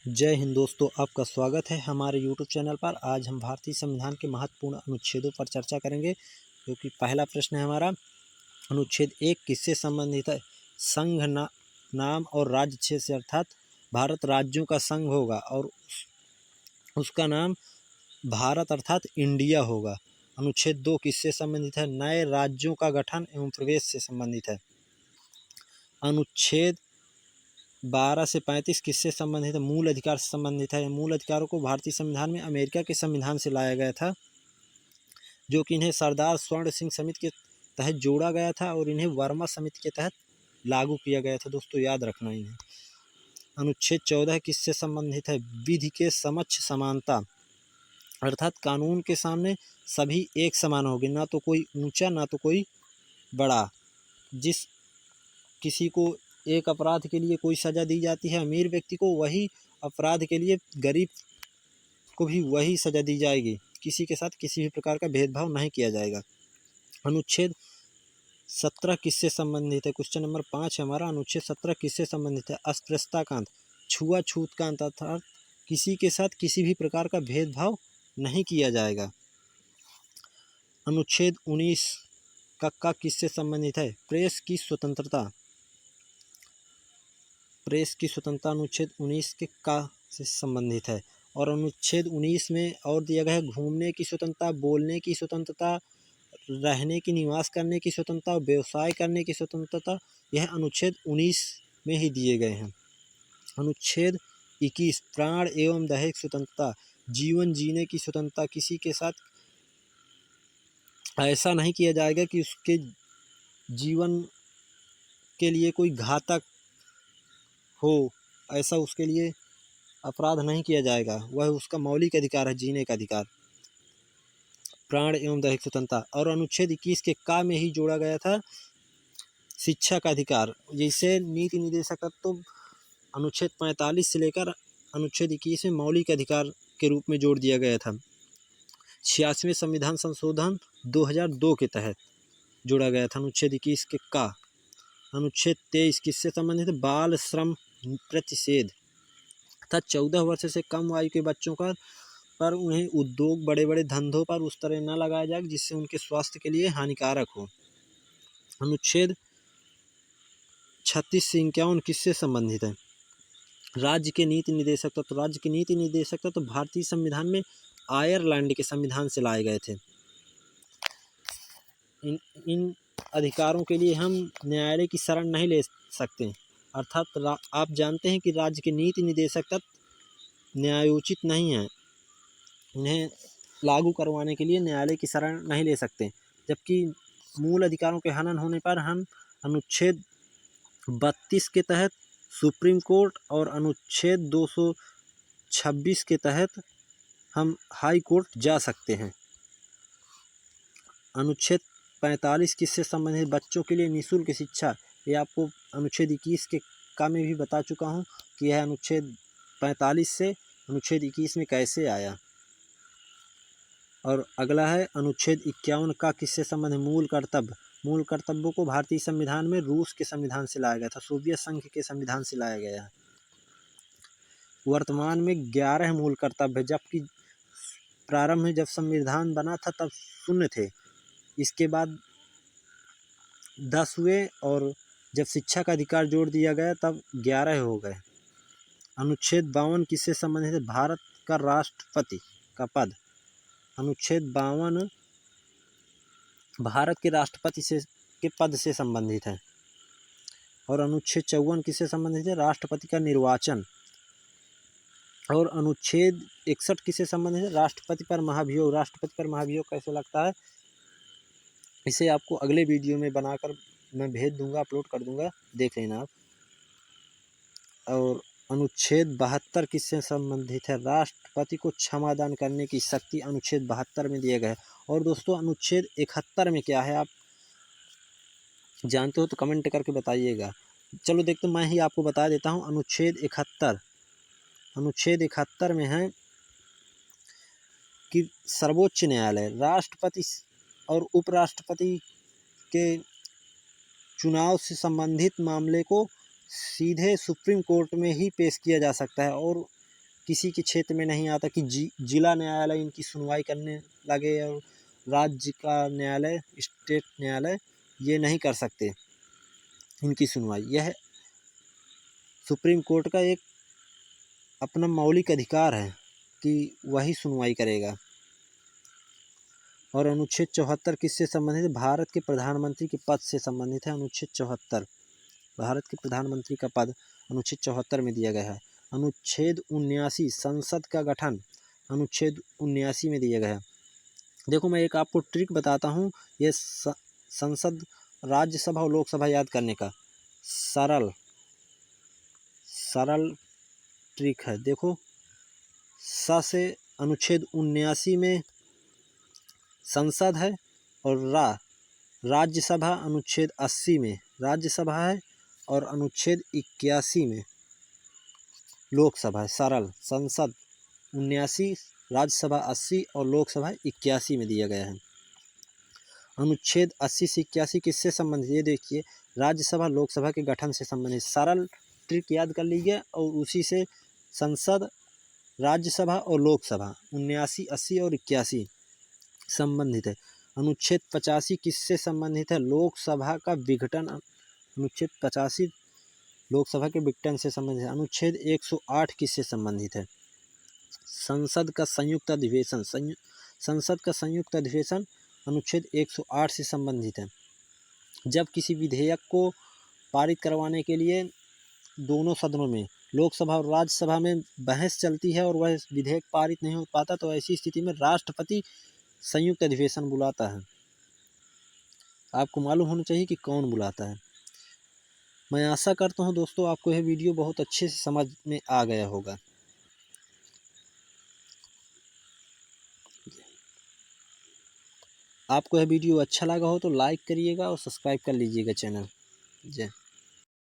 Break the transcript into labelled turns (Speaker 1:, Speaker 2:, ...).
Speaker 1: जय हिंद दोस्तों, आपका स्वागत है हमारे यूट्यूब चैनल पर। आज हम भारतीय संविधान के महत्वपूर्ण अनुच्छेदों पर चर्चा करेंगे, क्योंकि पहला प्रश्न है हमारा, अनुच्छेद 1 किससे संबंधित है? संघ नाम और राज्य क्षेत्र से, अर्थात भारत राज्यों का संघ होगा और उसका नाम भारत अर्थात इंडिया होगा। अनुच्छेद 2 किससे संबंधित है? नए राज्यों का गठन एवं प्रवेश से संबंधित है। अनुच्छेद 12 से 35 किससे संबंधित है? मूल अधिकार से संबंधित है। मूल अधिकारों को भारतीय संविधान में अमेरिका के संविधान से लाया गया था, जो कि इन्हें सरदार स्वर्ण सिंह समिति के तहत जोड़ा गया था और इन्हें वर्मा समिति के तहत लागू किया गया था। दोस्तों याद रखना इन्हें। अनुच्छेद 14 किससे संबंधित है? विधि के समक्ष समानता, अर्थात कानून के सामने सभी एक समान होंगे, ना तो कोई ऊंचा ना तो कोई बड़ा। जिस किसी को एक अपराध के लिए कोई सज़ा दी जाती है अमीर व्यक्ति को, वही अपराध के लिए गरीब को भी वही सज़ा दी जाएगी। किसी के साथ किसी भी प्रकार का भेदभाव नहीं किया जाएगा। अनुच्छेद 17 किससे संबंधित है? क्वेश्चन नंबर 5 है हमारा। अनुच्छेद 17 किससे संबंधित है? अस्पृश्यता का अंत, छुआछूत का अंत, अर्थात किसी के साथ किसी भी प्रकार का भेदभाव नहीं किया जाएगा। अनुच्छेद 19 का किससे संबंधित है? प्रेस की स्वतंत्रता। प्रेस की स्वतंत्रता अनुच्छेद 19 के का से संबंधित है। और अनुच्छेद 19 में और दिया गया है घूमने की स्वतंत्रता, बोलने की स्वतंत्रता, रहने की, निवास करने की स्वतंत्रता, व्यवसाय करने की स्वतंत्रता। यह अनुच्छेद 19 में ही दिए गए हैं। अनुच्छेद 21 प्राण एवं दैहिक स्वतंत्रता, जीवन जीने की स्वतंत्रता। किसी के साथ ऐसा नहीं किया जाएगा कि उसके जीवन के लिए कोई घातक हो, ऐसा उसके लिए अपराध नहीं किया जाएगा। वह उसका मौलिक अधिकार है, जीने का अधिकार, प्राण एवं दैहिक स्वतंत्रता। और अनुच्छेद 21 के का में ही जोड़ा गया था शिक्षा का अधिकार। जैसे नीति निदेशक तत्व तो अनुच्छेद 45 से लेकर अनुच्छेद 21 में मौलिक अधिकार के रूप में जोड़ दिया गया था। 86वें संविधान संशोधन 2002 के तहत जोड़ा गया था अनुच्छेद 21 के का। अनुच्छेद 23 किससे संबंधित है? बाल श्रम प्रतिषेध, तथा 14 वर्ष से कम आयु के बच्चों पर उन्हें उद्योग, बड़े बड़े धंधों पर उस तरह न लगाया जाए जिससे उनके स्वास्थ्य के लिए हानिकारक हो। अनुच्छेद 36 से 51 किससे संबंधित है? राज्य के नीति निदेशक तत्व। तो राज्य के नीति निदेशक तत्व तो भारतीय संविधान में आयरलैंड के संविधान से लाए गए थे। इन अधिकारों के लिए हम न्यायालय की शरण नहीं ले सकते, अर्थात आप जानते हैं कि राज्य के नीति निदेशक तत्व न्यायोचित नहीं है, उन्हें लागू करवाने के लिए न्यायालय की शरण नहीं ले सकते। जबकि मूल अधिकारों के हनन होने पर हम अनुच्छेद 32 के तहत सुप्रीम कोर्ट और अनुच्छेद 226 के तहत हम हाई कोर्ट जा सकते हैं। अनुच्छेद 45 किससे संबंधित? बच्चों के लिए निःशुल्क शिक्षा। ये आपको अनुच्छेद 21 के का में भी बता चुका हूँ कि यह अनुच्छेद 45 से अनुच्छेद 21 में कैसे आया। और अगला है अनुच्छेद 51 का किससे संबंधित? मूल कर्तव्य। मूल कर्तव्यों को भारतीय संविधान में रूस के संविधान से लाया गया था, सोवियत संघ के संविधान से लाया गया है। वर्तमान में 11 मूल कर्तव्य है, जबकि प्रारंभ में जब संविधान बना था तब शून्य थे। इसके बाद 10 हुए और जब शिक्षा का अधिकार जोड़ दिया गया तब 11 हो गए। अनुच्छेद 52 किससे संबंधित है? भारत का राष्ट्रपति का पद। अनुच्छेद 52 भारत के राष्ट्रपति के पद से संबंधित है। और अनुच्छेद 54 किससे संबंधित है? राष्ट्रपति का निर्वाचन। और अनुच्छेद 61 किससे संबंधित है? राष्ट्रपति पर महाभियोग। राष्ट्रपति पर महाभियोग कैसे लगता है, इसे आपको अगले वीडियो में बनाकर मैं भेज दूंगा, अपलोड कर दूंगा, देख लेना आप। और अनुच्छेद 72 किससे संबंधित है? राष्ट्रपति को क्षमादान करने की शक्ति अनुच्छेद 72 में दिया गया है। और दोस्तों अनुच्छेद 71 में क्या है, आप जानते हो तो कमेंट करके बताइएगा। चलो देखते, मैं ही आपको बता देता हूँ। अनुच्छेद 71, अनुच्छेद 71 में है कि सर्वोच्च न्यायालय राष्ट्रपति और उपराष्ट्रपति के चुनाव से संबंधित मामले को सीधे सुप्रीम कोर्ट में ही पेश किया जा सकता है। और किसी के क्षेत्र में नहीं आता कि जिला न्यायालय इनकी सुनवाई करने लगे और राज्य का न्यायालय, स्टेट न्यायालय ये नहीं कर सकते इनकी सुनवाई। यह सुप्रीम कोर्ट का एक अपना मौलिक अधिकार है कि वही सुनवाई करेगा। और अनुच्छेद 74 किससे संबंधित है? भारत के प्रधानमंत्री के पद से संबंधित है। अनुच्छेद 74 भारत के प्रधानमंत्री का पद अनुच्छेद 74 में दिया गया है। अनुच्छेद 79 संसद का गठन अनुच्छेद 79 में दिया गया है। देखो मैं एक आपको ट्रिक बताता हूँ, ये संसद, राज्यसभा और लोकसभा याद करने का सरल ट्रिक है। देखो से अनुच्छेद 79 में संसद है और राज्यसभा अनुच्छेद 80 में राज्यसभा है और अनुच्छेद 81 में लोकसभा है। सरल, संसद 79, राज्यसभा 80 और लोकसभा 81 में दिया गया है। अनुच्छेद 80 से 81 किससे संबंधित? ये देखिए, राज्यसभा लोकसभा के गठन से संबंधित। सरल ट्रिक याद कर लीजिए और उसी से संसद, राज्यसभा और लोकसभा 79, 80 और 81 संबंधित है। अनुच्छेद 85 किससे संबंधित है? लोकसभा का विघटन। अनुच्छेद 85 लोकसभा के विघटन से संबंधित है। अनुच्छेद 108 किससे संबंधित है? संसद का संयुक्त अधिवेशन। संसद का संयुक्त अधिवेशन अनुच्छेद 108 से संबंधित है। जब किसी विधेयक को पारित करवाने के लिए दोनों सदनों में, लोकसभा और राज्यसभा में बहस चलती है और वह विधेयक पारित नहीं हो पाता, तो ऐसी स्थिति में राष्ट्रपति संयुक्त अधिवेशन बुलाता है। आपको मालूम होना चाहिए कि कौन बुलाता है। मैं आशा करता हूं दोस्तों आपको यह वीडियो बहुत अच्छे से समझ में आ गया होगा। आपको यह वीडियो अच्छा लगा हो तो लाइक करिएगा और सब्सक्राइब कर लीजिएगा चैनल। जय।